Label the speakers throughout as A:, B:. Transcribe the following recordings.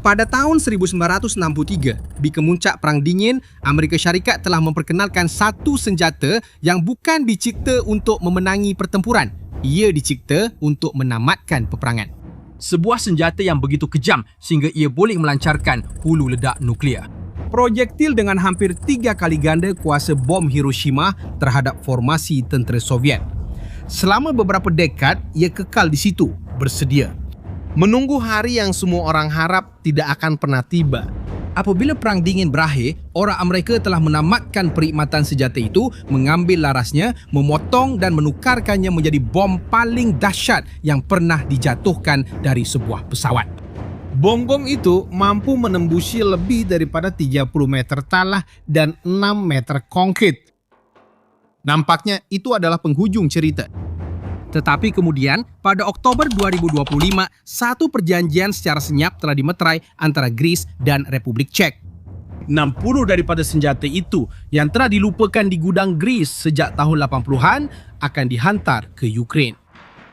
A: Pada tahun 1963, di kemuncak Perang Dingin, Amerika Syarikat telah memperkenalkan satu senjata yang bukan dicipta untuk memenangi pertempuran. Ia dicipta untuk menamatkan peperangan.
B: Sebuah senjata yang begitu kejam sehingga ia boleh melancarkan hulu ledak nuklear.
C: Projektil dengan hampir 3 kali ganda kuasa bom Hiroshima terhadap formasi tentera Soviet. Selama beberapa dekad, ia kekal di situ, bersedia. Menunggu hari yang semua orang harap tidak akan pernah tiba. Apabila Perang Dingin berakhir, orang Amerika telah menamatkan perkhidmatan senjata itu, mengambil larasnya, memotong dan menukarkannya menjadi bom paling dahsyat yang pernah dijatuhkan dari sebuah pesawat. Bom-bom itu mampu menembusi lebih daripada 30 meter tanah dan 6 meter konkrit. Nampaknya itu adalah penghujung cerita. Tetapi kemudian, pada Oktober 2025, satu perjanjian secara senyap telah dimeterai antara Greece dan Republik Czech. 60 daripada senjata itu yang telah dilupakan di gudang Greece sejak tahun 80-an akan dihantar ke Ukraine.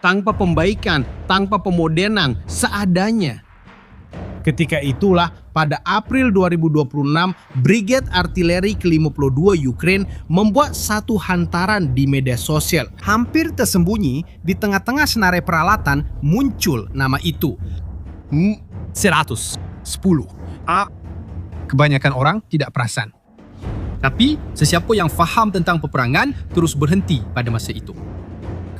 C: Tanpa pembaikan, tanpa pemodenan, seadanya. Ketika itulah, pada April 2026, Brigade Artileri ke-52 Ukraine membuat satu hantaran di media sosial. Hampir tersembunyi di tengah-tengah senarai peralatan muncul nama itu. 110. Kebanyakan orang tidak perasan.
B: Tapi, sesiapa yang faham tentang peperangan terus berhenti pada masa itu.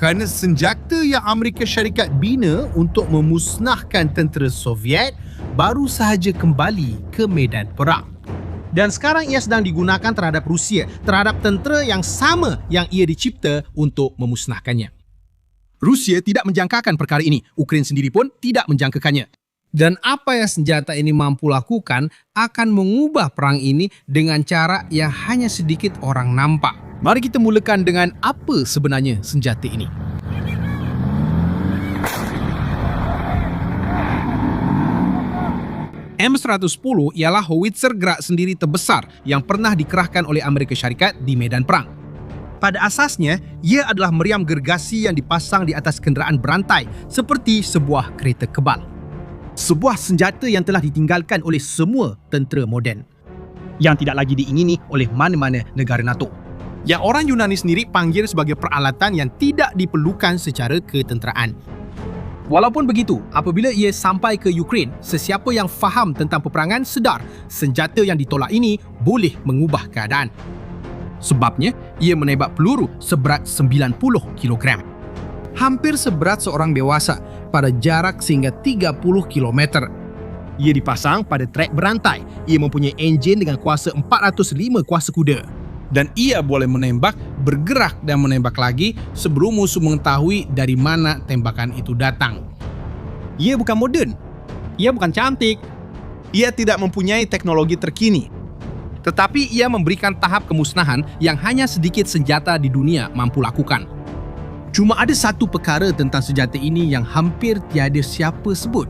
C: Kerana senjata yang Amerika Syarikat bina untuk memusnahkan tentera Soviet baru sahaja kembali ke medan perang. Dan sekarang ia sedang digunakan terhadap Rusia, terhadap tentera yang sama yang ia dicipta untuk memusnahkannya.
A: Rusia tidak menjangkakan perkara ini. Ukraine sendiri pun tidak menjangkakannya.
C: Dan apa yang senjata ini mampu lakukan akan mengubah perang ini dengan cara yang hanya sedikit orang nampak.
A: Mari kita mulakan dengan apa sebenarnya senjata ini. M110 ialah howitzer gerak sendiri terbesar yang pernah dikerahkan oleh Amerika Syarikat di medan perang. Pada asasnya, ia adalah meriam gergasi yang dipasang di atas kenderaan berantai seperti sebuah kereta kebal. Sebuah senjata yang telah ditinggalkan oleh semua tentera moden, yang tidak lagi diingini oleh mana-mana negara NATO. Yang orang Yunani sendiri panggil sebagai peralatan yang tidak diperlukan secara ketenteraan. Walaupun begitu, apabila ia sampai ke Ukraine, sesiapa yang faham tentang peperangan sedar senjata yang ditolak ini boleh mengubah keadaan. Sebabnya, ia menembak peluru seberat 90 kg. Hampir seberat seorang dewasa pada jarak sehingga 30 km. Ia dipasang pada trek berantai. Ia mempunyai enjin dengan kuasa 405 kuasa kuda. Dan ia boleh menembak, bergerak dan menembak lagi sebelum musuh mengetahui dari mana tembakan itu datang. Ia bukan moden. Ia bukan cantik. Ia tidak mempunyai teknologi terkini. Tetapi ia memberikan tahap kemusnahan yang hanya sedikit senjata di dunia mampu lakukan. Cuma ada satu perkara tentang senjata ini yang hampir tiada siapa sebut.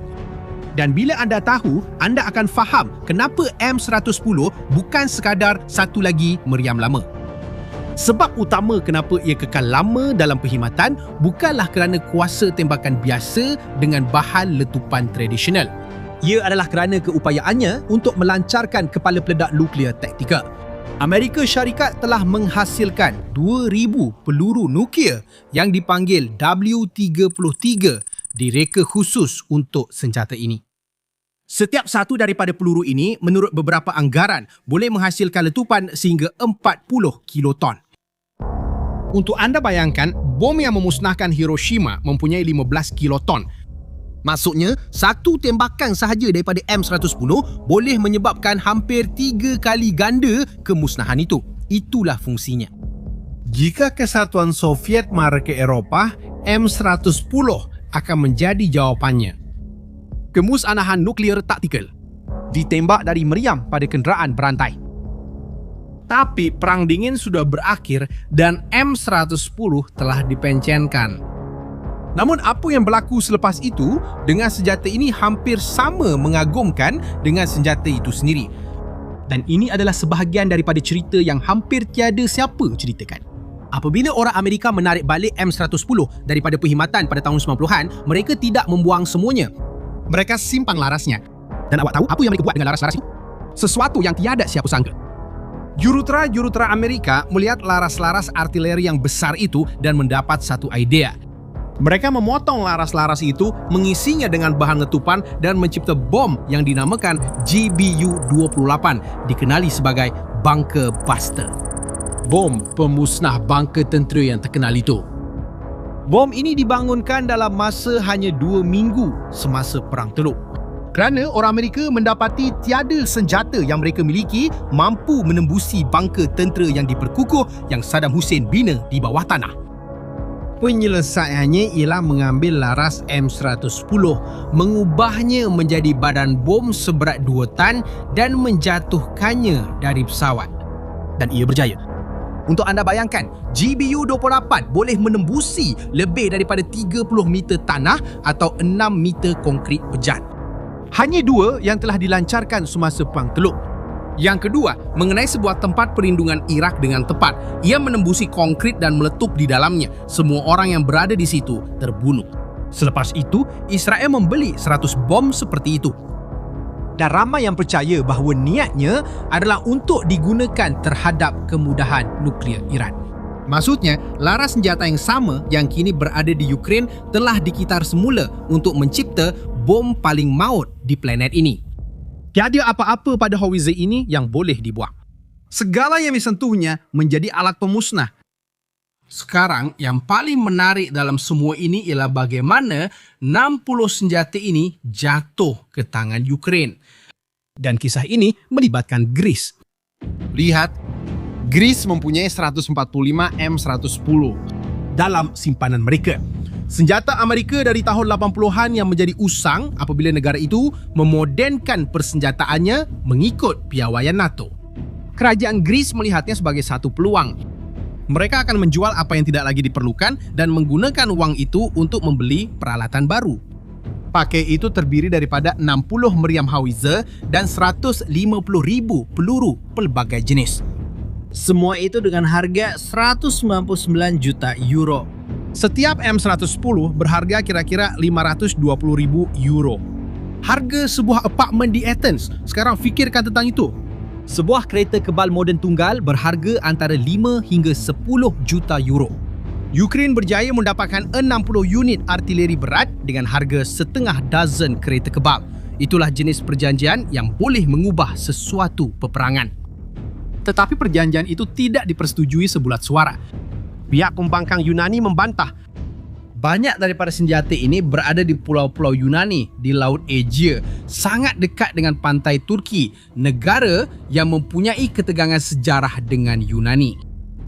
A: Dan bila anda tahu, anda akan faham kenapa M110 bukan sekadar satu lagi meriam lama. Sebab utama kenapa ia kekal lama dalam perkhidmatan bukanlah kerana kuasa tembakan biasa dengan bahan letupan tradisional. Ia adalah kerana keupayaannya untuk melancarkan kepala peledak nuklear taktikal. Amerika Syarikat telah menghasilkan 2,000 peluru nuklear yang dipanggil W-33 direka khusus untuk senjata ini. Setiap satu daripada peluru ini menurut beberapa anggaran boleh menghasilkan letupan sehingga 40 kiloton. Untuk anda bayangkan, bom yang memusnahkan Hiroshima mempunyai 15 kiloton. Maksudnya, satu tembakan sahaja daripada M110 boleh menyebabkan hampir 3 kali ganda kemusnahan itu. Itulah fungsinya. Jika kesatuan Soviet mara ke Eropah, M110 akan menjadi jawapannya. Kemusnahan nuklear taktikal. Ditembak dari meriam pada kenderaan berantai. Tapi Perang Dingin sudah berakhir dan M110 telah dipencenkan. Namun apa yang berlaku selepas itu dengan senjata ini hampir sama mengagumkan dengan senjata itu sendiri. Dan ini adalah sebahagian daripada cerita yang hampir tiada siapa ceritakan. Apabila orang Amerika menarik balik M110 daripada perkhidmatan pada tahun 90-an, mereka tidak membuang semuanya. Mereka simpan larasnya. Dan awak tahu apa yang mereka buat dengan laras-laras itu? Sesuatu yang tiada siapa sangka. Jurutera Amerika melihat laras-laras artileri yang besar itu dan mendapat satu idea. Mereka memotong laras-laras itu, mengisinya dengan bahan letupan dan mencipta bom yang dinamakan GBU-28, dikenali sebagai Bunker Buster.
C: Bom pemusnah bunker tentera yang terkenal itu.
A: Bom ini dibangunkan dalam masa hanya 2 minggu semasa Perang Teluk. Kerana orang Amerika mendapati tiada senjata yang mereka miliki mampu menembusi bunker tentera yang diperkukuh yang Saddam Hussein bina di bawah tanah.
C: Penyelesaiannya ialah mengambil laras M110, mengubahnya menjadi badan bom seberat 2 tan dan menjatuhkannya dari pesawat.
A: Dan ia berjaya. Untuk anda bayangkan, GBU-28 boleh menembusi lebih daripada 30 meter tanah atau 6 meter konkrit pejat. Hanya 2 yang telah dilancarkan semasa Perang Teluk. Yang kedua, mengenai sebuah tempat perlindungan Iraq dengan tepat. Ia menembusi konkrit dan meletup di dalamnya. Semua orang yang berada di situ terbunuh. Selepas itu, Israel membeli 100 bom seperti itu. Dan ramai yang percaya bahawa niatnya adalah untuk digunakan terhadap kemudahan nuklear Iran. Maksudnya, laras senjata yang sama yang kini berada di Ukraine telah dikitar semula untuk mencipta bom paling maut di planet ini. Tiada apa-apa pada howitzer ini yang boleh dibuang. Segala yang disentuhnya menjadi alat pemusnah.
C: Sekarang, yang paling menarik dalam semua ini ialah bagaimana 60 senjata ini jatuh ke tangan Ukraine.
A: Dan kisah ini melibatkan Greece.
C: Lihat, Greece mempunyai 145 M110
A: dalam simpanan mereka. Senjata Amerika dari tahun 80-an yang menjadi usang apabila negara itu memodenkan persenjataannya mengikut piawaian NATO. Kerajaan Greece melihatnya sebagai satu peluang. Mereka akan menjual apa yang tidak lagi diperlukan dan menggunakan wang itu untuk membeli peralatan baru. Pakai itu terdiri daripada 60 meriam howitzer dan 150,000 peluru pelbagai jenis.
D: Semua itu dengan harga 199 juta euro.
A: Setiap M110 berharga kira-kira 520,000 euro. Harga sebuah apartmen di Athens. Sekarang fikirkan tentang itu.
D: Sebuah kereta kebal moden tunggal berharga antara 5 hingga 10 juta euro.
A: Ukraine berjaya mendapatkan 60 unit artileri berat dengan harga setengah dozen kereta kebal. Itulah jenis perjanjian yang boleh mengubah sesuatu peperangan. Tetapi perjanjian itu tidak dipersetujui sebulat suara. Pihak pembangkang Yunani membantah.
C: Banyak daripada senjata ini berada di pulau-pulau Yunani di Laut Aegea, sangat dekat dengan pantai Turki, negara yang mempunyai ketegangan sejarah dengan Yunani.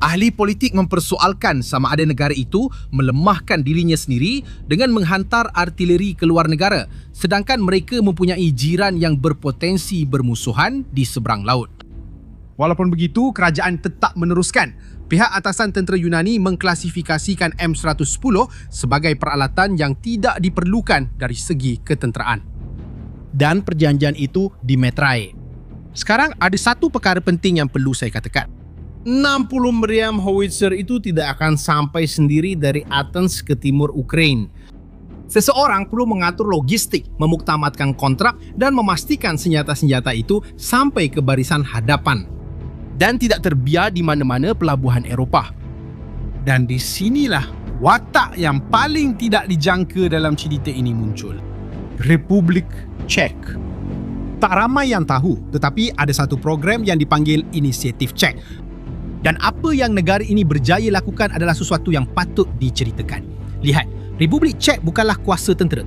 A: Ahli politik mempersoalkan sama ada negara itu melemahkan dirinya sendiri dengan menghantar artileri ke luar negara, sedangkan mereka mempunyai jiran yang berpotensi bermusuhan di seberang laut. Walaupun begitu, kerajaan tetap meneruskan. Pihak atasan tentera Yunani mengklasifikasikan M110 sebagai peralatan yang tidak diperlukan dari segi ketenteraan. Dan perjanjian itu dimeterai. Sekarang ada satu perkara penting yang perlu saya katakan. 60 meriam howitzer itu tidak akan sampai sendiri dari Athens ke timur Ukraine. Seseorang perlu mengatur logistik, memuktamadkan kontrak dan memastikan senjata-senjata itu sampai ke barisan hadapan dan tidak terbiar di mana-mana pelabuhan Eropah. Dan di sinilah watak yang paling tidak dijangka dalam cerita ini muncul. Republik Czech. Tak ramai yang tahu, tetapi ada satu program yang dipanggil Inisiatif Czech. Dan apa yang negara ini berjaya lakukan adalah sesuatu yang patut diceritakan. Lihat, Republik Czech bukanlah kuasa tentera.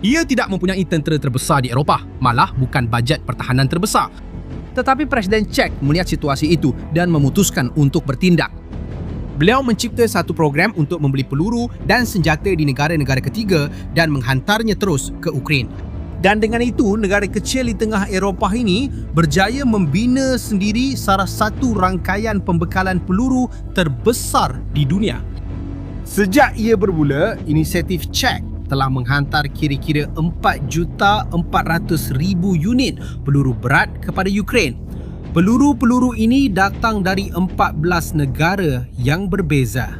A: Ia tidak mempunyai tentera terbesar di Eropah, malah bukan bajet pertahanan terbesar. Tetapi Presiden Czech melihat situasi itu dan memutuskan untuk bertindak. Beliau mencipta satu program untuk membeli peluru dan senjata di negara-negara ketiga dan menghantarnya terus ke Ukraine. Dan dengan itu, negara kecil di tengah Eropah ini berjaya membina sendiri salah satu rangkaian pembekalan peluru terbesar di dunia. Sejak ia bermula, Inisiatif Czech telah menghantar kira-kira 4,400,000 unit peluru berat kepada Ukraine. Peluru-peluru ini datang dari 14 negara yang berbeza.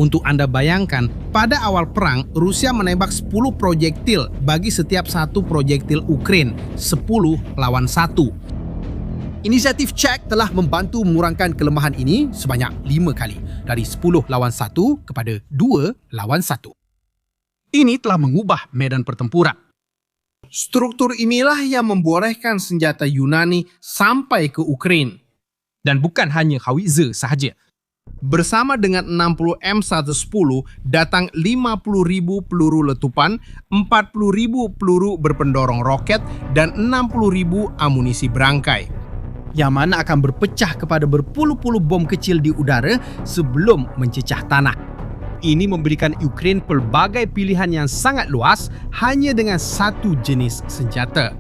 A: Untuk Anda bayangkan, pada awal perang, Rusia menembak 10 proyektil bagi setiap satu proyektil Ukraine, 10 lawan 1.
C: Inisiatif Czech telah membantu mengurangkan kelemahan ini sebanyak 5 kali, dari 10 lawan 1 kepada 2 lawan 1.
A: Ini telah mengubah medan pertempuran. Struktur inilah yang membolehkan senjata Yunani sampai ke Ukraine.
B: Dan bukan hanya howitzer sahaja.
A: Bersama dengan 60 M110, datang 50.000 peluru letupan, 40.000 peluru berpendorong roket, dan 60.000 amunisi berangkai.
C: Yang mana akan berpecah kepada berpuluh-puluh bom kecil di udara sebelum mencecah tanah.
D: Ini memberikan Ukraine pelbagai pilihan yang sangat luas hanya dengan satu jenis senjata.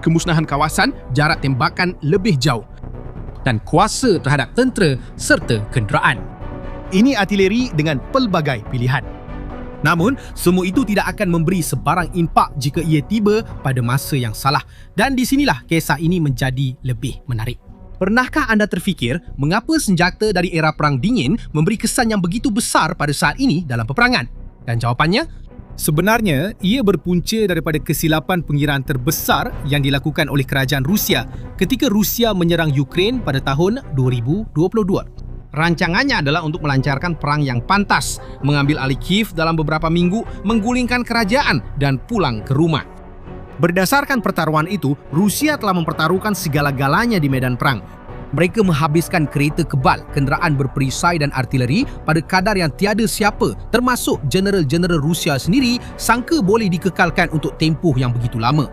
A: Kemusnahan kawasan, jarak tembakan lebih jauh,
B: Dan kuasa terhadap tentera serta kenderaan.
C: Ini artileri dengan pelbagai pilihan. Namun, semua itu tidak akan memberi sebarang impak jika ia tiba pada masa yang salah. Dan di sinilah kisah ini menjadi lebih menarik.
D: Pernahkah anda terfikir mengapa senjata dari era Perang Dingin memberi kesan yang begitu besar pada saat ini dalam peperangan? Dan jawapannya,
C: Sebenarnya, ia berpunca daripada kesilapan pengiraan terbesar yang dilakukan oleh kerajaan Rusia ketika Rusia menyerang Ukraine pada tahun 2022.
A: rancangannya adalah untuk melancarkan perang yang pantas, mengambil alih Kiev dalam beberapa minggu, menggulingkan kerajaan, dan pulang ke rumah. Berdasarkan pertaruhan itu, Rusia telah mempertaruhkan segala-galanya di medan perang.
D: mereka menghabiskan kereta kebal, kenderaan berperisai dan artileri pada kadar yang tiada siapa, termasuk jeneral-jeneral Rusia sendiri, sangka boleh dikekalkan untuk tempoh yang begitu lama.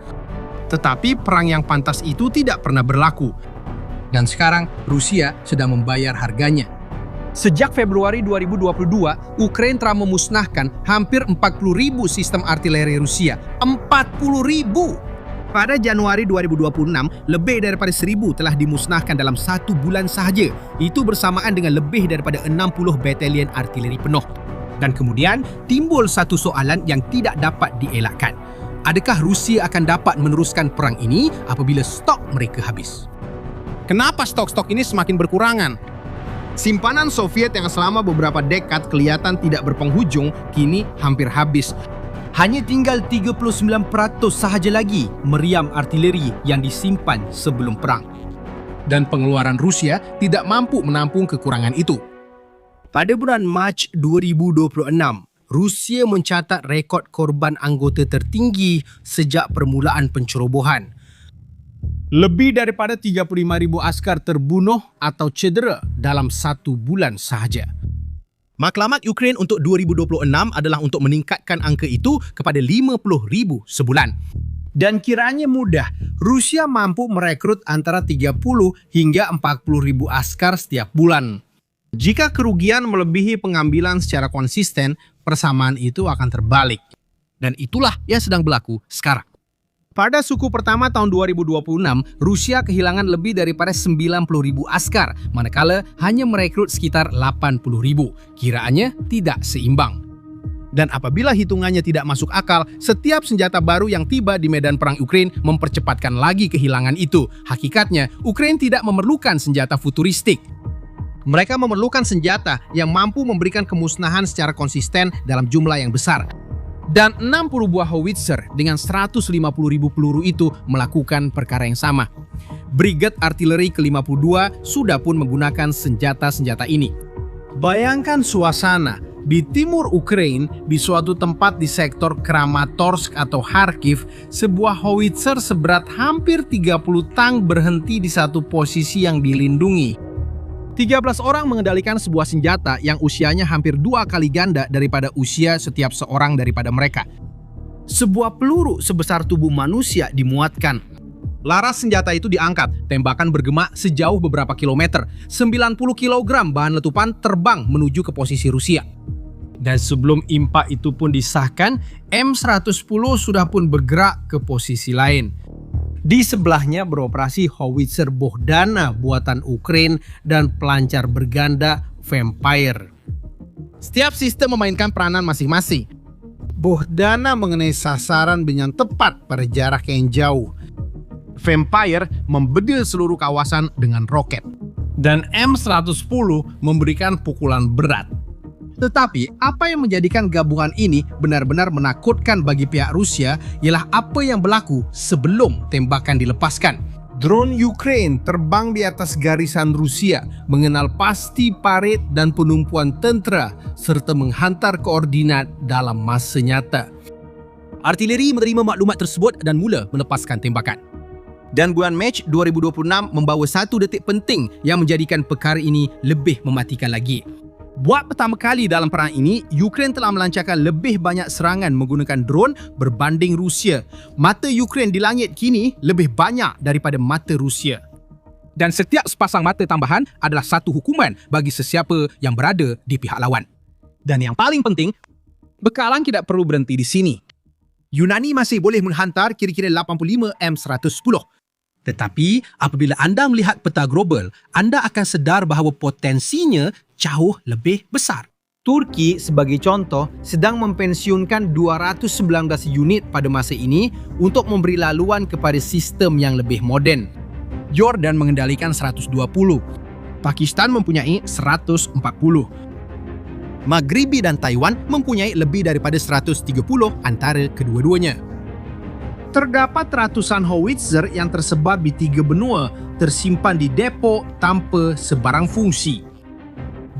A: Tetapi perang yang pantas itu tidak pernah berlaku.
B: Dan sekarang Rusia sedang membayar harganya.
A: Sejak Februari 2022, Ukraine telah memusnahkan hampir 40.000 sistem artileri Rusia. 40.000! Pada Januari 2026, lebih daripada 1,000 telah dimusnahkan dalam 1 bulan sahaja. Itu bersamaan dengan lebih daripada 60 batalion artileri penuh. Dan kemudian, timbul satu soalan yang tidak dapat dielakkan. Adakah Rusia akan dapat meneruskan perang ini apabila stok mereka habis? Kenapa stok-stok ini semakin berkurangan? Simpanan Soviet yang selama beberapa dekad kelihatan tidak berpenghujung, kini hampir habis.
D: Hanya tinggal 39% sahaja lagi meriam artileri yang disimpan sebelum perang.
A: Dan pengeluaran Rusia tidak mampu menampung kekurangan itu.
C: Pada bulan Mac 2026, Rusia mencatat rekod korban anggota tertinggi sejak permulaan pencerobohan.
A: Lebih daripada 35,000 askar terbunuh atau cedera dalam 1 bulan sahaja.
C: Maklumat Ukraine untuk 2026 adalah untuk meningkatkan angka itu kepada 50,000 sebulan.
A: Dan kiranya mudah, Rusia mampu merekrut antara 30 hingga 40,000 askar setiap bulan. Jika kerugian melebihi pengambilan secara konsisten, persamaan itu akan terbalik.
C: Dan itulah yang sedang berlaku sekarang.
A: Pada suku pertama tahun 2026, Rusia kehilangan lebih daripada 90,000 askar, manakala hanya merekrut sekitar 80,000. Kiraannya tidak seimbang. Dan apabila hitungannya tidak masuk akal, setiap senjata baru yang tiba di medan perang Ukraine mempercepatkan lagi kehilangan itu. Hakikatnya, Ukraine tidak memerlukan senjata futuristik. Mereka memerlukan senjata yang mampu memberikan kemusnahan secara konsisten dalam jumlah yang besar. Dan 60 buah howitzer dengan 150,000 peluru itu melakukan perkara yang sama. Brigade Artileri ke-52 sudah pun menggunakan senjata-senjata ini. Bayangkan suasana di timur Ukraine, di suatu tempat di sektor Kramatorsk atau Kharkiv, sebuah howitzer seberat hampir 30 tang berhenti di satu posisi yang dilindungi. 13 orang mengendalikan sebuah senjata yang usianya hampir 2 kali ganda daripada usia setiap seorang daripada mereka. Sebuah peluru sebesar tubuh manusia dimuatkan. Laras senjata itu diangkat, tembakan bergema sejauh beberapa kilometer. 90 kg bahan letupan terbang menuju ke posisi Rusia. Dan sebelum impak itu pun disahkan, M110 sudah pun bergerak ke posisi lain. Di sebelahnya beroperasi howitzer Bohdana buatan Ukraine dan pelancar berganda Vampire. Setiap sistem memainkan peranan masing-masing. Bohdana mengenai sasaran dengan tepat pada jarak yang jauh. Vampire membedil seluruh kawasan dengan roket. Dan M110 memberikan pukulan berat.
C: Tetapi, apa yang menjadikan gabungan ini benar-benar menakutkan bagi pihak Rusia ialah apa yang berlaku sebelum tembakan dilepaskan.
A: Drone Ukraine terbang di atas garisan Rusia, mengenal pasti parit dan penumpuan tentera serta menghantar koordinat dalam masa nyata.
D: Artileri menerima maklumat tersebut dan mula melepaskan tembakan. Dan bulan Mac 2026 membawa satu detik penting yang menjadikan perkara ini lebih mematikan lagi. Buat pertama kali dalam perang ini, Ukraine telah melancarkan lebih banyak serangan menggunakan drone berbanding Rusia. Mata Ukraine di langit kini lebih banyak daripada mata Rusia. Dan setiap sepasang mata tambahan adalah satu hukuman bagi sesiapa yang berada di pihak lawan. Dan yang paling penting, bekalan tidak perlu berhenti di sini. Yunani masih boleh menghantar kira-kira 85 M110. Tetapi apabila anda melihat peta global, anda akan sedar bahawa potensinya jauh lebih besar. Turki sebagai contoh sedang mempensiunkan 219 unit pada masa ini untuk memberi laluan kepada sistem yang lebih moden. Jordan mengendalikan 120. Pakistan mempunyai 140. Maghribi dan Taiwan mempunyai lebih daripada 130 antara kedua-duanya.
C: Terdapat ratusan howitzer yang tersebar di 3 benua, tersimpan di depo tanpa sebarang fungsi.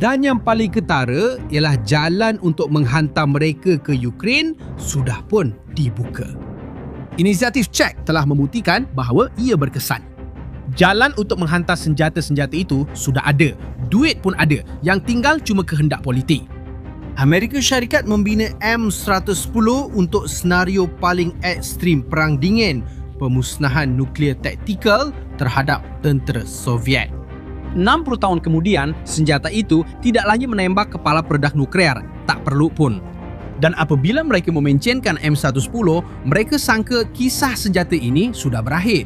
C: Dan yang paling ketara ialah jalan untuk menghantar mereka ke Ukraine sudah pun dibuka. Inisiatif Czech telah membuktikan bahawa ia berkesan. Jalan untuk menghantar senjata-senjata itu sudah ada, duit pun ada, yang tinggal cuma kehendak politik. Amerika Syarikat membina M110 untuk senario paling ekstrim Perang Dingin, pemusnahan nuklear taktikal terhadap tentera Soviet. 60 tahun kemudian, senjata itu tidak lagi menembak kepala peledak nuklear, tak perlu pun. Dan apabila mereka memencenkan M110, mereka sangka kisah senjata ini sudah berakhir.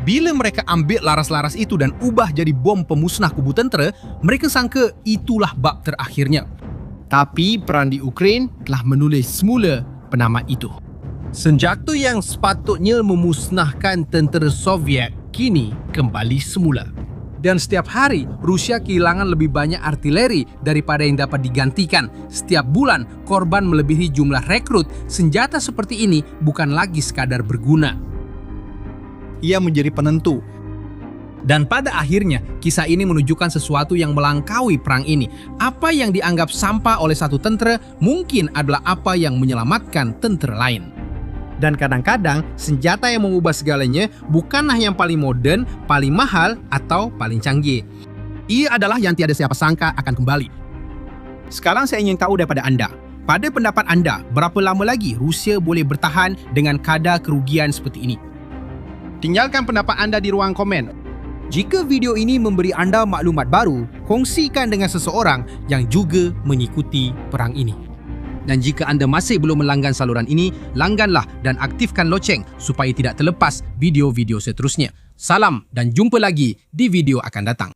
C: Bila mereka ambil laras-laras itu dan ubah jadi bom pemusnah kubu tentera, mereka sangka itulah bab terakhirnya. Tapi perang di Ukraine telah menulis semula penamat itu. Senjata yang sepatutnya memusnahkan tentera Soviet kini kembali semula. Dan setiap hari, Rusia kehilangan lebih banyak artileri daripada yang dapat digantikan. Setiap bulan, korban melebihi jumlah rekrut. Senjata seperti ini bukan lagi sekadar berguna. Ia menjadi penentu. Dan pada akhirnya, kisah ini menunjukkan sesuatu yang melangkaui perang ini. Apa yang dianggap sampah oleh satu tentera mungkin adalah apa yang menyelamatkan tentera lain. Dan kadang-kadang, senjata yang mengubah segalanya bukanlah yang paling moden, paling mahal atau paling canggih. Ia adalah yang tiada siapa sangka akan kembali. Sekarang saya ingin tahu daripada anda. Pada pendapat anda, berapa lama lagi Rusia boleh bertahan dengan kadar kerugian seperti ini? Tinggalkan pendapat anda di ruang komen. Jika video ini memberi anda maklumat baru, kongsikan dengan seseorang yang juga mengikuti perang ini. Dan jika anda masih belum melanggan saluran ini, langganlah dan aktifkan loceng supaya tidak terlepas video-video seterusnya. Salam dan jumpa lagi di video akan datang.